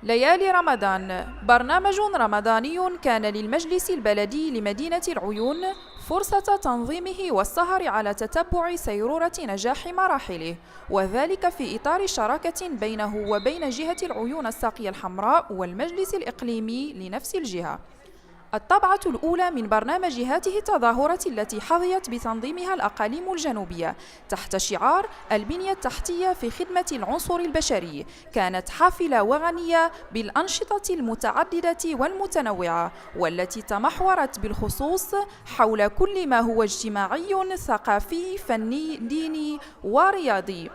ليالي رمضان برنامج رمضاني كان للمجلس البلدي لمدينة العيون فرصة تنظيمه والسهر على تتبع سيرورة نجاح مراحله، وذلك في إطار شراكة بينه وبين جهة العيون الساقية الحمراء والمجلس الإقليمي لنفس الجهة. الطبعة الأولى من برنامج هذه التظاهرة التي حظيت بتنظيمها الأقاليم الجنوبية تحت شعار البنية التحتية في خدمة العنصر البشري كانت حافلة وغنية بالأنشطة المتعددة والمتنوعة، والتي تمحورت بالخصوص حول كل ما هو اجتماعي ثقافي فني ديني ورياضي.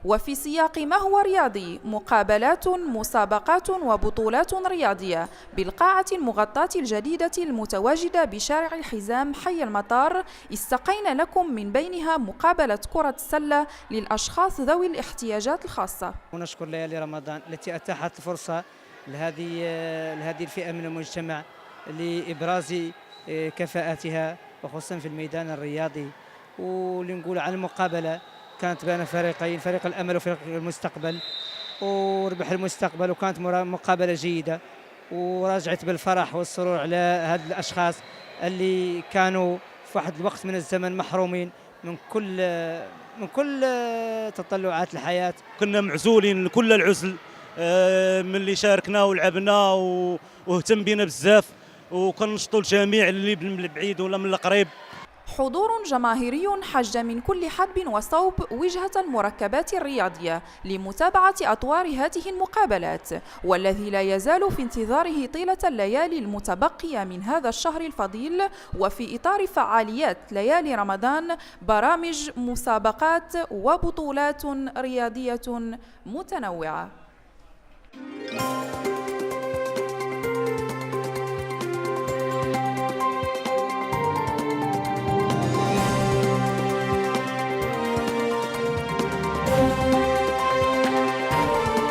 وفي سياق ما هو رياضي، مقابلات مسابقات وبطولات رياضية بالقاعة المغطاة الجديدة المتواجدة بشارع الحزام حي المطار، استقينا لكم من بينها مقابلة كرة السلة للأشخاص ذوي الاحتياجات الخاصة. ونشكر ليالي رمضان التي أتاحت الفرصة لهذه الفئة من المجتمع لإبراز كفاءاتها وخصوصا في الميدان الرياضي. ولنقول عن المقابلة كانت بين فريقين، فريق الأمل وفريق المستقبل، وربح المستقبل، وكانت مقابلة جيدة وراجعت بالفرح والسرور على هاد الأشخاص اللي كانوا في واحد الوقت من الزمن محرومين من كل تطلعات الحياة. كنا معزولين لكل العزل من اللي شاركنا ولعبنا واهتم بنا بزاف، وكنشطوا الجميع اللي من البعيد ولا من القريب. حضور جماهيري حج من كل حدب وصوب وجهة المركبات الرياضية لمتابعة أطوار هذه المقابلات، والذي لا يزال في انتظاره طيلة الليالي المتبقية من هذا الشهر الفضيل. وفي إطار فعاليات ليالي رمضان برامج مسابقات وبطولات رياضية متنوعة.